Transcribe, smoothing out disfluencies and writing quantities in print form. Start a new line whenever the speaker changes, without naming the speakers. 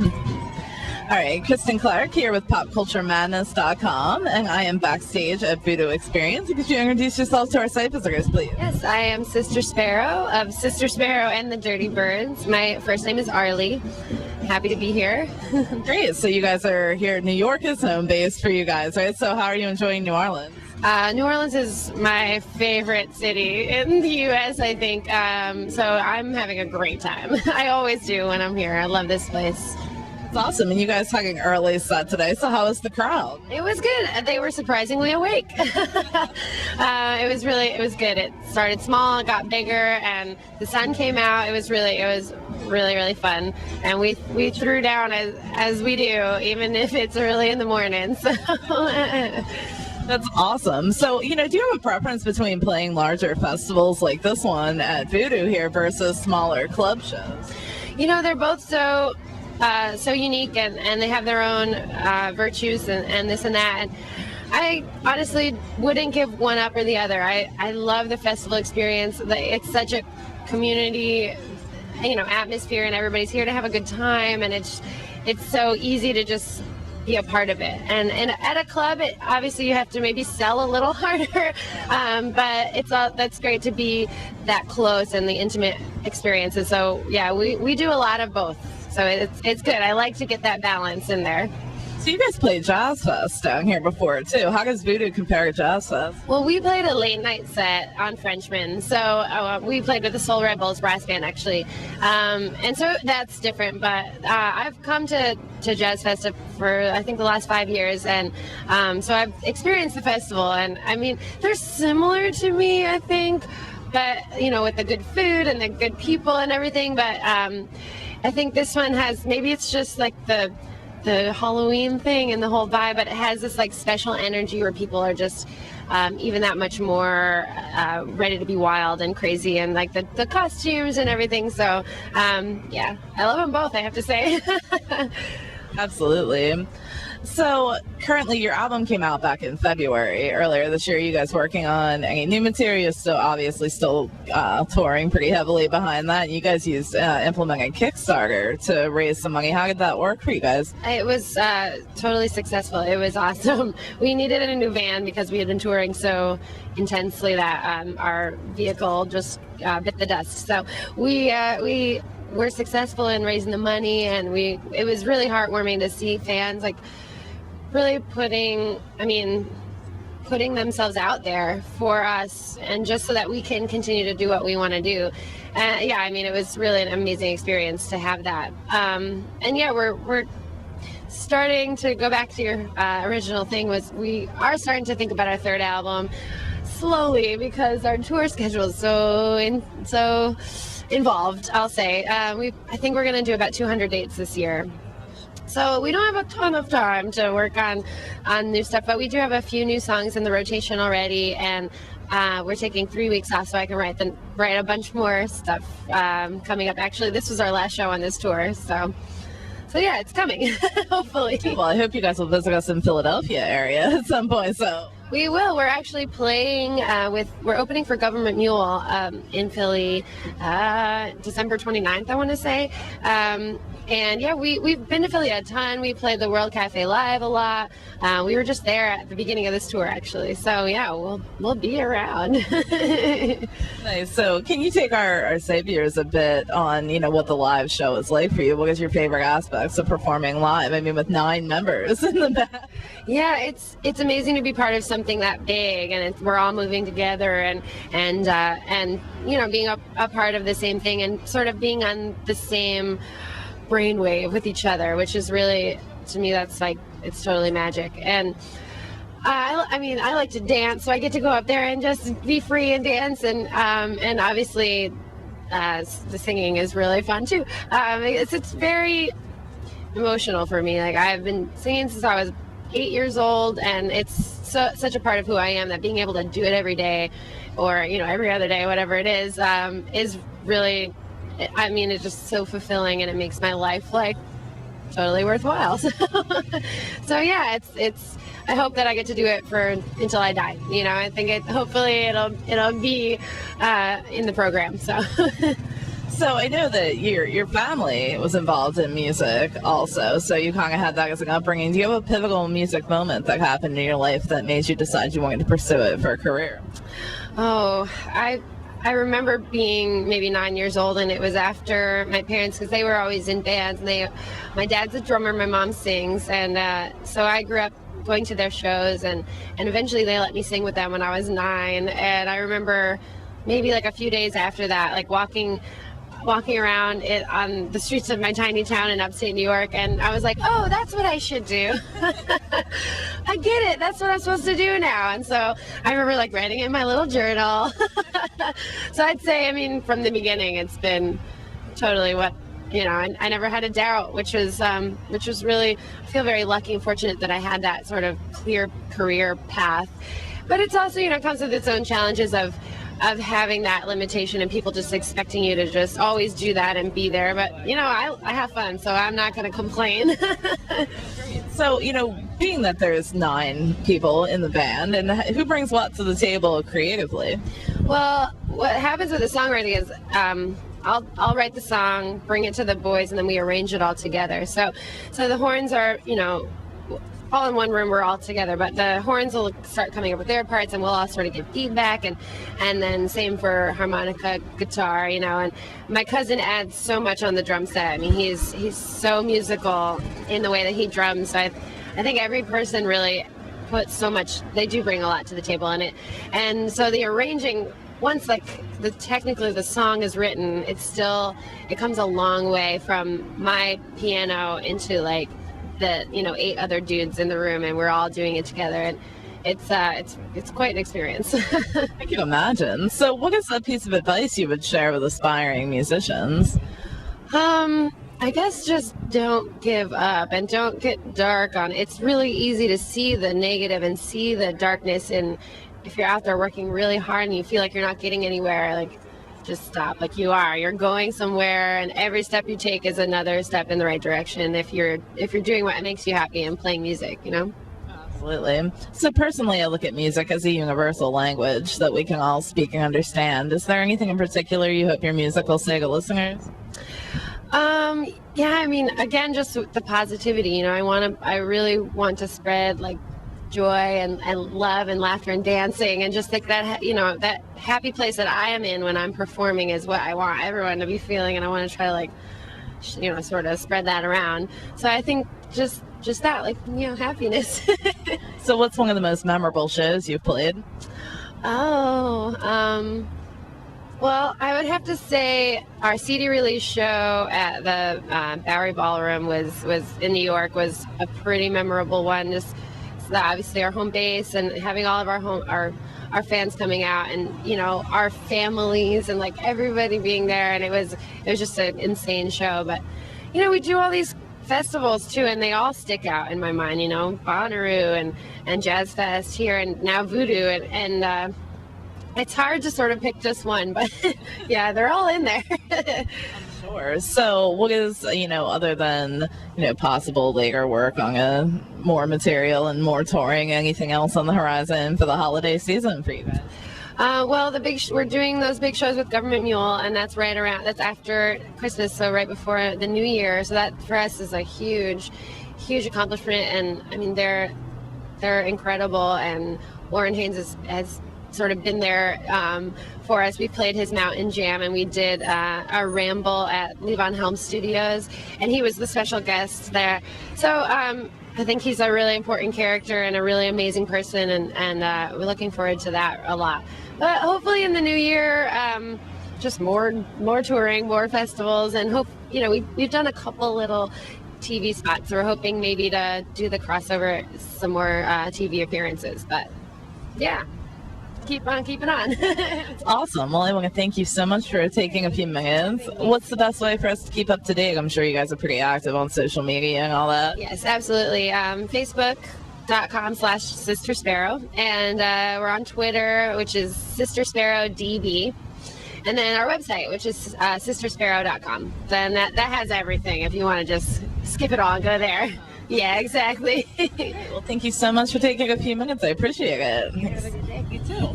All right, Kristyn Clarke here with PopCultureMadness.com, and I am backstage at Voodoo Experience. Could you introduce yourselves to our site visitors, please?
Yes, I am Sister Sparrow of Sister Sparrow and the Dirty Birds. My first name is Arlie. Happy to be here.
Great. So you guys are here. New York is home base for you guys, right? So how are you enjoying New Orleans?
New Orleans is my favorite city in the U.S., I think. So I'm having a great time. I always do when I'm here. I love this place.
That's awesome. And you guys had an early set today. So how was the crowd?
It was good. They were surprisingly awake. It was good. It started small, it got bigger, and the sun came out. It was really fun. And we threw down as we do, even if it's early in the morning. So
that's awesome. So, do you have a preference between playing larger festivals like this one at Voodoo here versus smaller club shows?
They're both so unique, and they have their own virtues and this and that. And I honestly wouldn't give one up or the other. I love the festival experience. It's such a community, atmosphere, and everybody's here to have a good time, and it's so easy to just be a part of it. And at a club, obviously you have to maybe sell a little harder, but that's great to be that close and the intimate experiences. So yeah, we do a lot of both. So it's good. I like to get that balance in there.
So you guys played Jazz Fest down here before, too. How does Voodoo compare to Jazz Fest?
Well, we played a late night set on Frenchman. So we played with the Soul Rebels brass band, actually. And so that's different. But I've come to Jazz Fest for, I think, the last 5 years. And so I've experienced the festival. And, I mean, they're similar to me, I think. But, with the good food and the good people and everything. But I think this one has, maybe it's just like the Halloween thing and the whole vibe, but it has this like special energy where people are just even that much more ready to be wild and crazy, and like the costumes and everything. So yeah, I love them both, I have to say.
Absolutely. So currently your album came out back in February earlier this year. You guys working on any new material? Still obviously still touring pretty heavily behind that. You guys used implementing Kickstarter to raise some money. How did that work for you guys?
It was totally successful. It was awesome. We needed a new van because we had been touring so intensely that our vehicle just bit the dust. So we were successful in raising the money, and it was really heartwarming to see fans like really putting themselves out there for us, and just so that we can continue to do what we want to do. Yeah, I mean, it was really an amazing experience to have that. And yeah, we're starting to go back to your original thing. We are starting to think about our third album slowly, because our tour schedule is so involved, I'll say. I think we're going to do about 200 dates this year. So we don't have a ton of time to work on new stuff, but we do have a few new songs in the rotation already, and we're taking 3 weeks off so I can write a bunch more stuff coming up. Actually, this was our last show on this tour, so yeah, it's coming, hopefully.
Well, I hope you guys will visit us in Philadelphia area at some point. So
we will. We're actually playing we're opening for Government Mule in Philly December 29th, I want to say. And yeah, we've been to Philly a ton. We played the World Cafe Live a lot. We were just there at the beginning of this tour, actually. So yeah, we'll be around.
Nice. So can you take our saviors a bit on, what the live show is like for you? What is your favorite aspects of performing live? I mean, with 9 members in the band.
Yeah, it's amazing to be part of something that big, and we're all moving together, and being a part of the same thing, and sort of being on the same brainwave with each other, which is really, to me, that's like, it's totally magic. And I like to dance, so I get to go up there and just be free and dance, and obviously the singing is really fun too. It's very emotional for me. Like, I've been singing since I was 8 years old, and it's such a part of who I am, that being able to do it every day, or every other day, whatever it is really, I mean, it's just so fulfilling, and it makes my life like totally worthwhile. So yeah, it's I hope that I get to do it until I die. I think hopefully it'll be in the program. So
So I know that your family was involved in music also, so you kind of had that as an upbringing. Do you have a pivotal music moment that happened in your life that made you decide you wanted to pursue it for a career?
Oh, I remember being maybe 9 years old, and it was after my parents, because they were always in bands. And my dad's a drummer, my mom sings, and so I grew up going to their shows, and eventually they let me sing with them when I was 9. And I remember maybe like a few days after that, like walking around it on the streets of my tiny town in upstate New York, and I was like, oh, that's what I should do. I get it, that's what I'm supposed to do now. And so I remember like writing in my little journal. So I'd say, I mean, from the beginning it's been totally what, you know, I never had a doubt, which was really, I feel very lucky and fortunate that I had that sort of clear career path. But it's also, you know, comes with its own challenges of having that limitation and people just expecting you to just always do that and be there. But, you know, I have fun, so I'm not going to complain.
So, you know, being that there's 9 people in the band, and who brings what to the table creatively?
Well, what happens with the songwriting is I'll write the song, bring it to the boys, and then we arrange it all together. So the horns are, you know, all in one room, we're all together, but the horns will start coming up with their parts, and we'll all sort of give feedback, and then same for harmonica, guitar, you know. And my cousin adds so much on the drum set. I mean, he's so musical in the way that he drums. So I think every person really puts so much, they do bring a lot to the table in it. And so the arranging, once like technically the song is written, it comes a long way from my piano into like the, you know, 8 other dudes in the room, and we're all doing it together, and it's quite an experience.
I can imagine. So what is a piece of advice you would share with aspiring musicians?
I guess just don't give up and don't get dark on it. It's really easy to see the negative and see the darkness, and if you're out there working really hard and you feel like you're not getting anywhere, like, just stop. Like, you're going somewhere, and every step you take is another step in the right direction if you're doing what makes you happy and playing music, you know.
Absolutely. So personally, I look at music as a universal language that we can all speak and understand. Is there anything in particular you hope your music will say to listeners?
Yeah, I mean, again, just the positivity, you know. I really want to spread like joy and love and laughter and dancing, and just like that, you know, that happy place that I am in when I'm performing is what I want everyone to be feeling, and I want to try to, like, you know, sort of spread that around. So I think just that, like, you know, happiness.
So what's one of the most memorable shows you've played?
Well, I would have to say our CD release show at the Bowery Ballroom was in New York was a pretty memorable one. Just obviously our home base, and having all of our fans coming out, and, you know, our families, and like everybody being there, and it was just an insane show. But, you know, we do all these festivals too, and they all stick out in my mind, you know, Bonnaroo and Jazz Fest here, and now Voodoo, and it's hard to sort of pick just one, but yeah, they're all in there.
Sure. So what is, you know, other than, you know, possible later work on more material and more touring, anything else on the horizon for the holiday season for you guys?
Well, we're doing those big shows with Government Mule, and that's that's after Christmas, so right before the New Year. So that for us is a huge accomplishment, and I mean they're incredible, and Warren Haynes has sort of been there for us. We played his Mountain Jam, and we did our Ramble at Levon Helm Studios, and he was the special guest there. So I think he's a really important character and a really amazing person, and we're looking forward to that a lot. But hopefully in the new year, just more touring, more festivals, and you know, we've done a couple little TV spots. We're hoping maybe to do the crossover, some more TV appearances. But yeah, keep on keeping on.
Awesome. Well, I want to thank you so much for taking a few minutes. What's the best way for us to keep up to date? I'm sure you guys are pretty active on social media and all that.
Yes, absolutely. Facebook.com/Sister Sparrow, and we're on Twitter, which is Sister Sparrow DB, and then our website, which is sistersparrow.com. Then that has everything. If you want to just skip it all, go there. Yeah, exactly.
Well, thank you so much for taking a few minutes. I appreciate it.
Have a good day. You too.